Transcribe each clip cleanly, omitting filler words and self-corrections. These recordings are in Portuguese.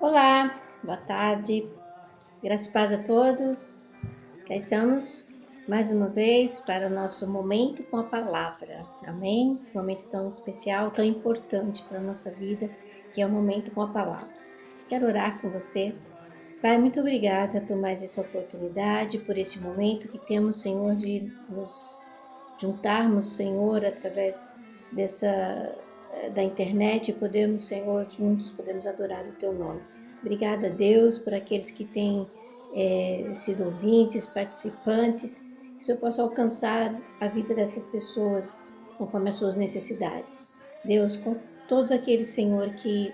Olá, boa tarde, graças e paz a todos. Cá estamos mais uma vez para o nosso momento com a palavra. Amém? Esse momento tão especial, tão importante para a nossa vida, que é o momento com a palavra. Quero orar com você. Pai, muito obrigada por mais essa oportunidade, por este momento que temos, Senhor, de nos juntarmos, Senhor, através da internet e podemos, Senhor, juntos podemos adorar o Teu nome. Obrigada, Deus, por aqueles que têm sido ouvintes, participantes, que o Senhor possa alcançar a vida dessas pessoas conforme as suas necessidades. Deus, com todos aqueles, Senhor, que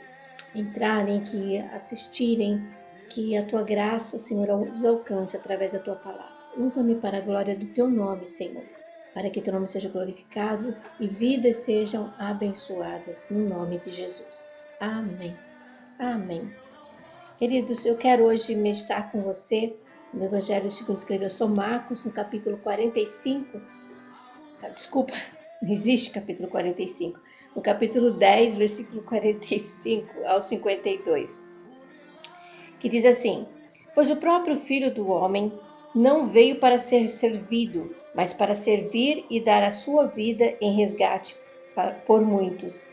entrarem, que assistirem, que a Tua graça, Senhor, os alcance através da Tua palavra. Usa-me para a glória do Teu nome, Senhor, para que Teu nome seja glorificado e vidas sejam abençoadas, no nome de Jesus. Amém. Amém. Queridos, eu quero hoje meditar com você no Evangelho segundo escreveu São Marcos, no capítulo 45. Desculpa, não existe capítulo 45. No capítulo 10, versículo 45 ao 52. Que diz assim: Pois o próprio Filho do Homem não veio para ser servido, mas para servir e dar a sua vida em resgate por muitos.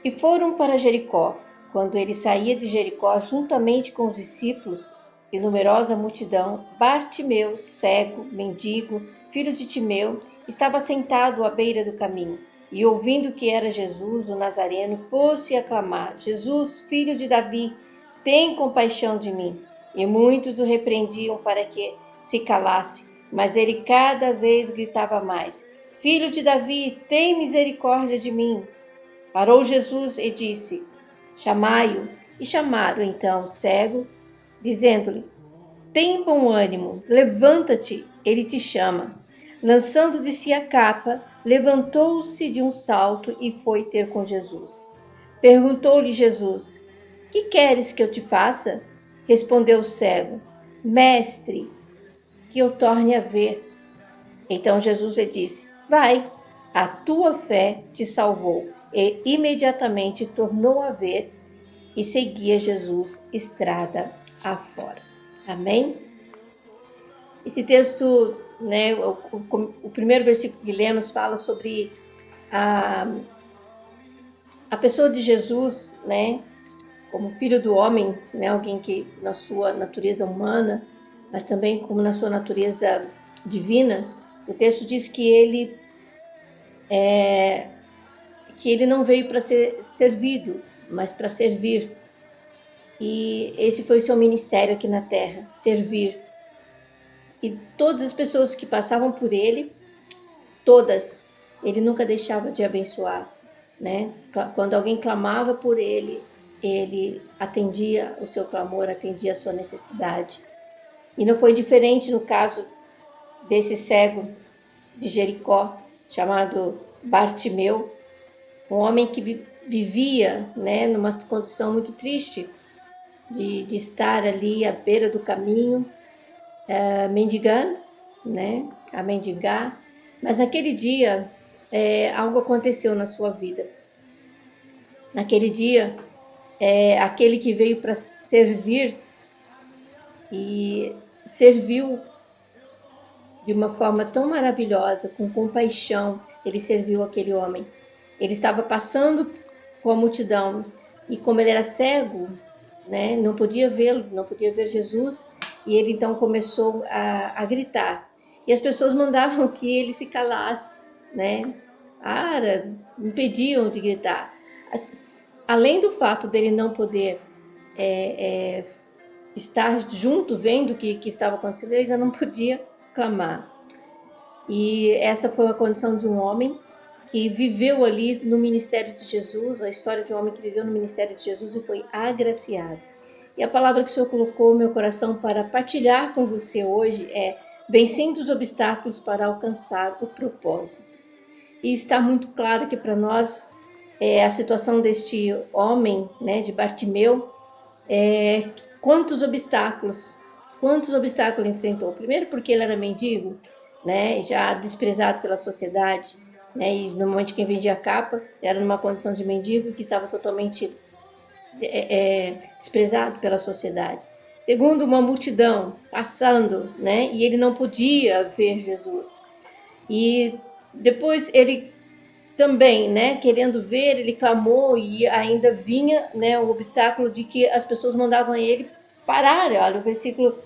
E foram para Jericó. Quando ele saía de Jericó, juntamente com os discípulos e numerosa multidão, Bartimeu, cego, mendigo, filho de Timeu, estava sentado à beira do caminho. E ouvindo que era Jesus, o Nazareno, pôs-se a clamar: Jesus, filho de Davi, tem compaixão de mim. E muitos o repreendiam para que se calasse, mas ele cada vez gritava mais: Filho de Davi, tem misericórdia de mim. Parou Jesus e disse: Chamai-o. E chamaram então o cego, dizendo-lhe: Tem bom ânimo, levanta-te, ele te chama. Lançando de si a capa, levantou-se de um salto e foi ter com Jesus. Perguntou-lhe Jesus: Que queres que eu te faça? Respondeu o cego: Mestre, que eu torne a ver. Então Jesus lhe disse: Vai, a tua fé te salvou. E imediatamente tornou a ver e seguia Jesus estrada afora. Amém? Esse texto, né, o primeiro versículo que lemos fala sobre a pessoa de Jesus, né, como filho do homem, né, alguém que na sua natureza humana, mas também como na sua natureza divina. O texto diz que ele não veio para ser servido, mas para servir. E esse foi o seu ministério aqui na terra, servir. E todas as pessoas que passavam por ele, todas, ele nunca deixava de abençoar, né? Quando alguém clamava por ele, ele atendia o seu clamor, atendia a sua necessidade. E não foi diferente no caso desse cego de Jericó, chamado Bartimeu, um homem que vivia, né, numa condição muito triste de estar ali à beira do caminho, mendigando, né, a mendigar. Mas naquele dia, algo aconteceu na sua vida. Naquele dia, aquele que veio para servir e serviu de uma forma tão maravilhosa, com compaixão, ele serviu aquele homem. Ele estava passando com a multidão e como ele era cego, né, não podia vê-lo, não podia ver Jesus, e ele então começou a gritar. E as pessoas mandavam que ele se calasse, né? Impediam de gritar. Além do fato dele não poder estar junto, vendo o que estava acontecendo, ele ainda não podia clamar. E essa foi a condição de um homem que viveu ali no ministério de Jesus, a história de um homem que viveu no ministério de Jesus e foi agraciado. E a palavra que o Senhor colocou no meu coração para partilhar com você hoje é: vencendo os obstáculos para alcançar o propósito. E está muito claro que para nós a situação deste homem, né, de Bartimeu, quantos obstáculos ele enfrentou. Primeiro porque ele era mendigo, né, já desprezado pela sociedade, né, e normalmente quem vendia a capa era numa condição de mendigo que estava totalmente desprezado pela sociedade. Segundo, uma multidão passando, né? E ele não podia ver Jesus. E depois ele também, né, querendo ver, ele clamou e ainda vinha, né, o obstáculo de que as pessoas mandavam ele parar. Olha, o versículo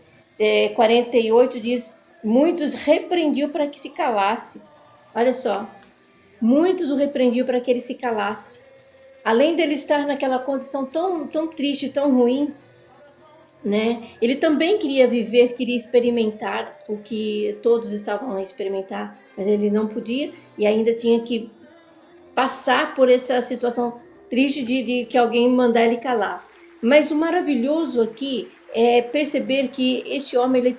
48 diz: muitos repreendiam para que se calasse. Olha só, muitos o repreendiam para que ele se calasse. Além dele estar naquela condição tão triste, tão ruim, né? Ele também queria viver, queria experimentar o que todos estavam a experimentar, mas ele não podia e ainda tinha que passar por essa situação triste de que alguém mandar ele calar. Mas o maravilhoso aqui é perceber que este homem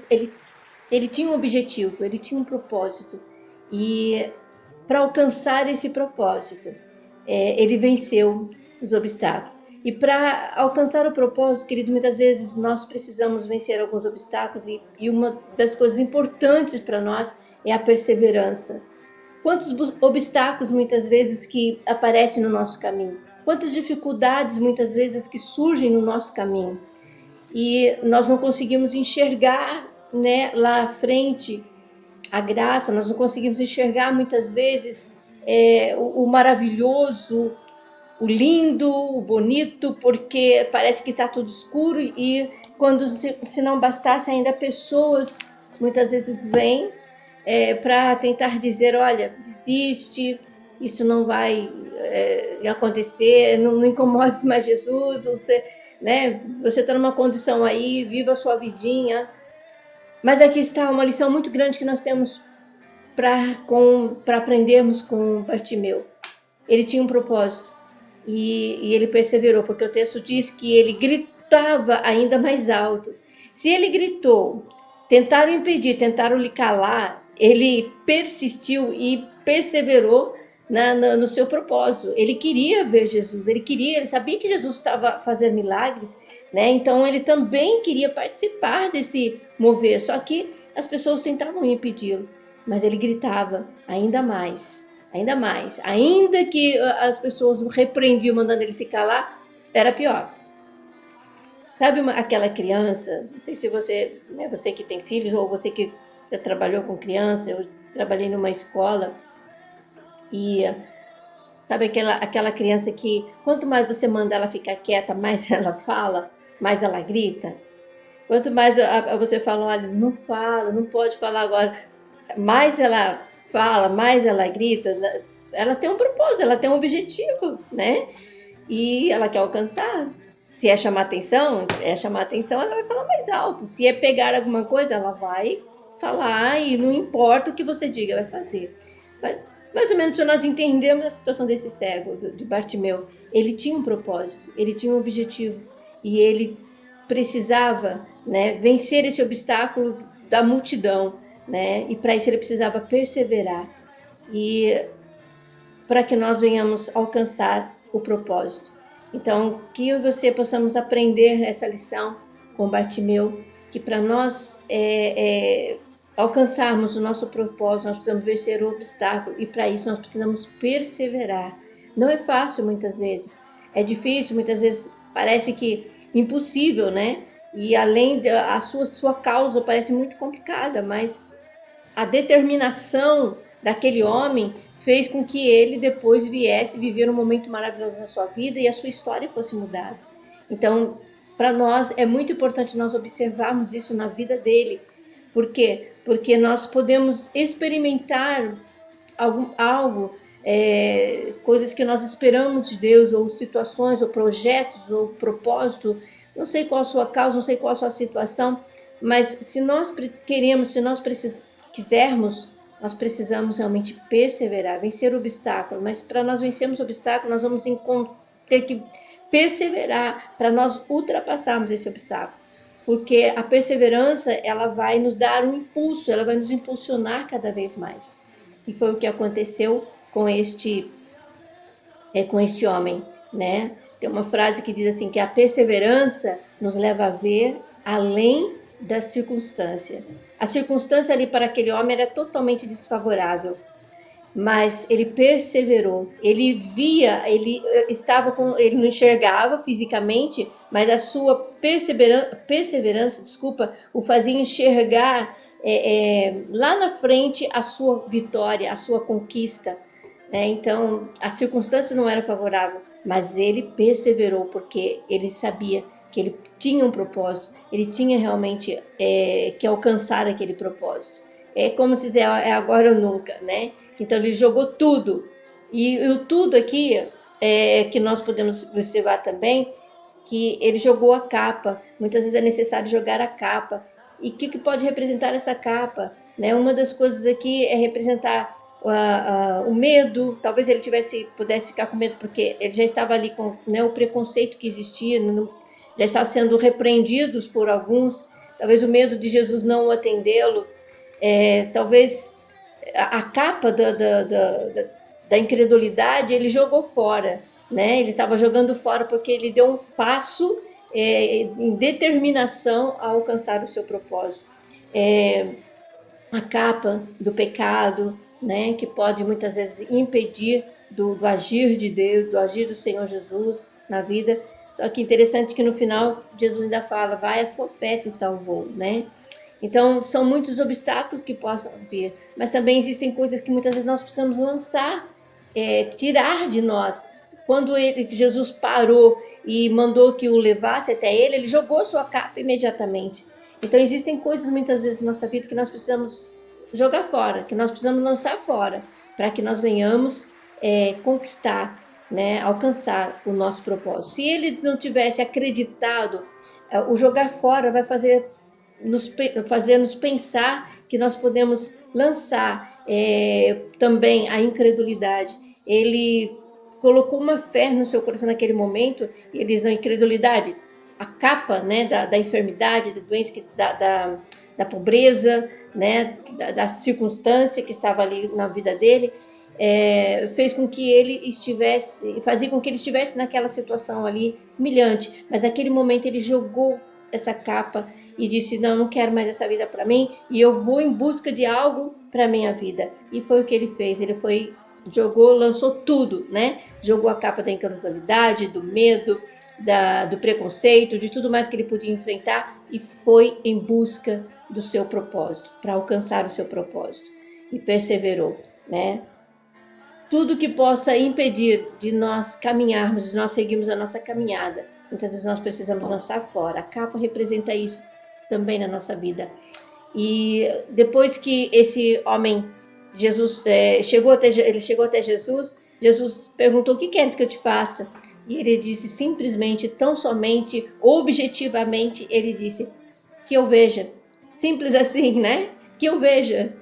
ele tinha um objetivo, ele tinha um propósito. E para alcançar esse propósito, ele venceu os obstáculos. E para alcançar o propósito, querido, muitas vezes nós precisamos vencer alguns obstáculos e uma das coisas importantes para nós é a perseverança. Quantos obstáculos muitas vezes que aparecem no nosso caminho, quantas dificuldades muitas vezes que surgem no nosso caminho e nós não conseguimos enxergar, né, lá à frente a graça, nós não conseguimos enxergar muitas vezes o maravilhoso, o lindo, o bonito, porque parece que está tudo escuro e quando se não bastasse ainda pessoas muitas vezes vêm para tentar dizer, olha, desiste, isso não vai acontecer, não incomodes mais Jesus, você né, você está numa condição aí, viva a sua vidinha. Mas aqui está uma lição muito grande que nós temos para aprendermos com Bartimeu. Ele tinha um propósito e ele perseverou, porque o texto diz que ele gritava ainda mais alto. Se ele gritou, tentaram impedir, tentaram lhe calar, ele persistiu e perseverou no seu propósito. Ele queria ver Jesus, ele sabia que Jesus estava fazendo milagres, né? Então ele também queria participar desse mover, só que as pessoas tentavam impedi-lo, mas ele gritava ainda mais, ainda mais. Ainda que as pessoas o repreendiam mandando ele se calar, era pior. Sabe aquela criança, não sei se você, né, você que tem filhos ou você que já trabalhou com criança, eu trabalhei numa escola e sabe aquela criança que quanto mais você manda ela ficar quieta, mais ela fala, mais ela grita. Quanto mais você fala, olha, não fala, não pode falar agora, mais ela fala, mais ela grita. Ela tem um propósito, ela tem um objetivo, né? E ela quer alcançar. Se é chamar atenção, ela vai falar mais alto. Se é pegar alguma coisa, ela vai falar e não importa o que você diga, vai fazer. Mas, mais ou menos para nós entendermos a situação desse cego, de Bartimeu. Ele tinha um propósito, ele tinha um objetivo e ele precisava, né, vencer esse obstáculo da multidão, né? E para isso ele precisava perseverar. E para que nós venhamos alcançar o propósito. Então, que eu e você possamos aprender essa lição com Bartimeu, que para nós alcançarmos o nosso propósito, nós precisamos vencer o obstáculo e para isso nós precisamos perseverar. Não é fácil muitas vezes, é difícil, muitas vezes parece que impossível, né? E além da sua causa parece muito complicada, mas a determinação daquele homem fez com que ele depois viesse viver um momento maravilhoso na sua vida e a sua história fosse mudada. Então, para nós é muito importante nós observarmos isso na vida dele. Por quê? Porque nós podemos experimentar algo, coisas que nós esperamos de Deus, ou situações, ou projetos, ou propósito. Não sei qual a sua causa, não sei qual a sua situação, mas se nós queremos, se nós quisermos, nós precisamos realmente perseverar, vencer o obstáculo. Mas para nós vencermos o obstáculo, nós vamos ter que perseverar para nós ultrapassarmos esse obstáculo. Porque a perseverança, ela vai nos dar um impulso, ela vai nos impulsionar cada vez mais. E foi o que aconteceu com este homem, né? Tem uma frase que diz assim, que a perseverança nos leva a ver além da circunstância. A circunstância ali para aquele homem era totalmente desfavorável. mas ele perseverou. Ele via, ele não enxergava fisicamente, mas a sua perseverança, o fazia enxergar lá na frente a sua vitória, a sua conquista. Né? Então, a circunstância não era favorável, mas ele perseverou porque ele sabia que ele tinha um propósito, ele tinha realmente que alcançar aquele propósito. É como se dizer, é agora ou nunca, né? Então ele jogou tudo. E o tudo aqui que nós podemos observar também, que ele jogou a capa. Muitas vezes é necessário jogar a capa. E o que pode representar essa capa? Né? Uma das coisas aqui é representar o medo. Talvez ele pudesse ficar com medo porque ele já estava ali com, né, o preconceito que existia, já estava sendo repreendidos por alguns. Talvez o medo de Jesus não atendê-lo. Talvez a capa da incredulidade ele jogou fora, né? Ele estava jogando fora porque ele deu um passo em determinação a alcançar o seu propósito. A capa do pecado, né? Que pode muitas vezes impedir do agir de Deus, do agir do Senhor Jesus na vida. Só que interessante que no final Jesus ainda fala, vai, a tua fé te salvou, né? Então, são muitos obstáculos que possam vir, mas também existem coisas que muitas vezes nós precisamos lançar, tirar de nós. Quando Jesus parou e mandou que o levasse até ele, ele jogou sua capa imediatamente. Então, existem coisas muitas vezes na nossa vida que nós precisamos jogar fora, que nós precisamos lançar fora, para que nós venhamos conquistar, né, alcançar o nosso propósito. Se ele não tivesse acreditado, o jogar fora vai fazer nos pensar que nós podemos lançar também a incredulidade. Ele colocou uma fé no seu coração naquele momento, e ele diz, na incredulidade, a capa, né, da enfermidade, da doença, da pobreza, né, da circunstância que estava ali na vida dele, fez com que fazia com que ele estivesse naquela situação ali humilhante, mas naquele momento ele jogou essa capa e disse, não quero mais essa vida para mim, e eu vou em busca de algo para minha vida. E foi o que ele fez, ele lançou tudo, né? Jogou a capa da incredulidade, do medo, do preconceito, de tudo mais que ele podia enfrentar, e foi em busca do seu propósito, para alcançar o seu propósito, e perseverou, né? Tudo que possa impedir de nós caminharmos, de nós seguirmos a nossa caminhada, muitas vezes nós precisamos lançar fora. A capa representa isso também na nossa vida. E depois que esse homem, Jesus, chegou até Jesus, Jesus perguntou, o que queres que eu te faça? E ele disse simplesmente, tão somente, objetivamente, ele disse, que eu veja. Simples assim, né? Que eu veja.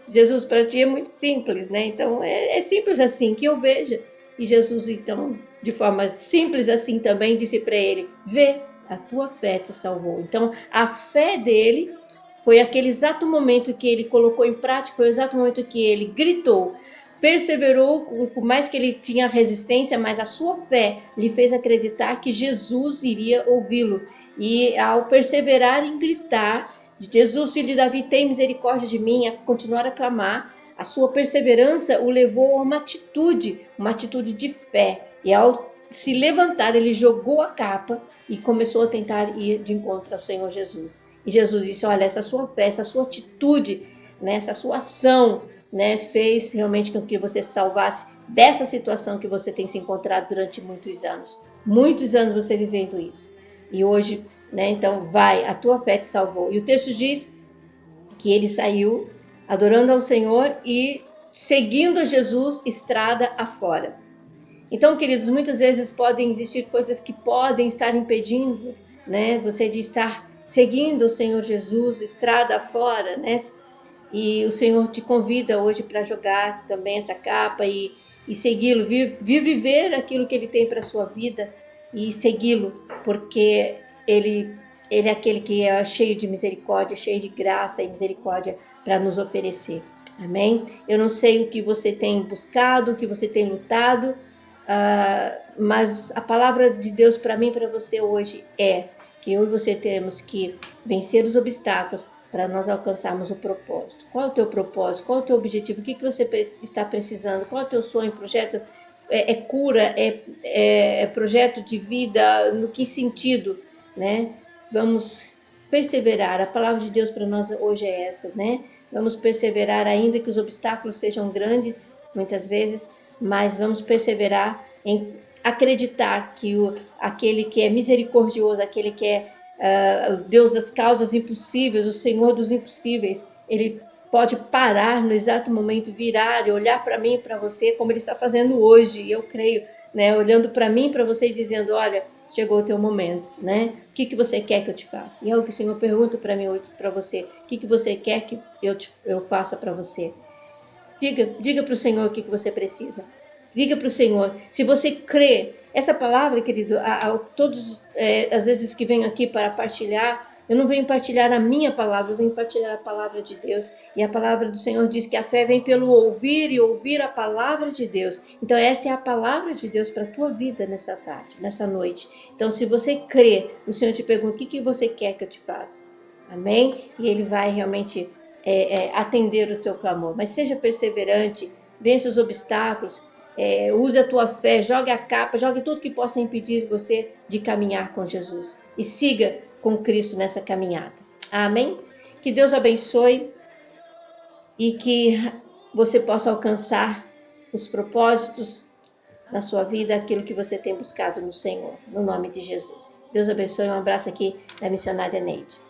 Jesus para ti é muito simples, né? Então é simples assim, que eu veja. E Jesus, então, de forma simples assim também, disse para ele, vê, a tua fé te salvou. Então a fé dele foi aquele exato momento que ele colocou em prática, foi o exato momento que ele gritou, perseverou, por mais que ele tinha resistência, mas a sua fé lhe fez acreditar que Jesus iria ouvi-lo. E ao perseverar em gritar, Jesus, filho de Davi, tem misericórdia de mim, a continuar a clamar, a sua perseverança o levou a uma atitude de fé. E ao se levantar, ele jogou a capa e começou a tentar ir de encontro ao Senhor Jesus. E Jesus disse, olha, essa sua fé, essa sua atitude, né, essa sua ação, né, fez realmente com que você se salvasse dessa situação que você tem se encontrado durante muitos anos. Muitos anos você vivendo isso. E hoje, né, então vai, a tua fé te salvou. E o texto diz que ele saiu adorando ao Senhor e seguindo a Jesus estrada afora. Então, queridos, muitas vezes podem existir coisas que podem estar impedindo, né, você de estar seguindo o Senhor Jesus estrada afora, né? E o Senhor te convida hoje para jogar também essa capa e segui-lo, viver aquilo que Ele tem para a sua vida e segui-lo, porque Ele é aquele que é cheio de misericórdia, cheio de graça e misericórdia para nos oferecer. Amém? Eu não sei o que você tem buscado, o que você tem lutado, mas a palavra de Deus para mim e para você hoje é que eu e você temos que vencer os obstáculos para nós alcançarmos o propósito. Qual é o teu propósito? Qual é o teu objetivo? O que você está precisando? Qual é o teu sonho, projeto? É cura? É projeto de vida? No que sentido, né? Vamos perseverar. A palavra de Deus para nós hoje é essa, né? Vamos perseverar, ainda que os obstáculos sejam grandes, muitas vezes, mas vamos perseverar em acreditar que aquele que é misericordioso, aquele que é o Deus das causas impossíveis, o Senhor dos impossíveis, ele pode parar no exato momento, virar e olhar para mim e para você, como ele está fazendo hoje, e eu creio, né, olhando para mim e para você e dizendo, olha, chegou o teu momento, né? O que você quer que eu te faça? E é o que o Senhor pergunta para mim hoje, para você, o que você quer que eu faça para você? Diga para o Senhor o que você precisa. Diga para o Senhor. Se você crê, essa palavra, querido, todos as vezes que venho aqui para partilhar, eu não venho partilhar a minha palavra, eu venho partilhar a palavra de Deus. E a palavra do Senhor diz que a fé vem pelo ouvir e ouvir a palavra de Deus. Então essa é a palavra de Deus para a tua vida nessa tarde, nessa noite. Então se você crê, o Senhor te pergunta, o que você quer que eu te faça? Amém? E Ele vai realmente atender o seu clamor. Mas seja perseverante, vença os obstáculos, use a tua fé, jogue a capa, jogue tudo que possa impedir você de caminhar com Jesus. E siga com Cristo nessa caminhada. Amém? Que Deus abençoe e que você possa alcançar os propósitos na sua vida, aquilo que você tem buscado no Senhor. No nome de Jesus. Deus abençoe. Um abraço aqui da missionária Neide.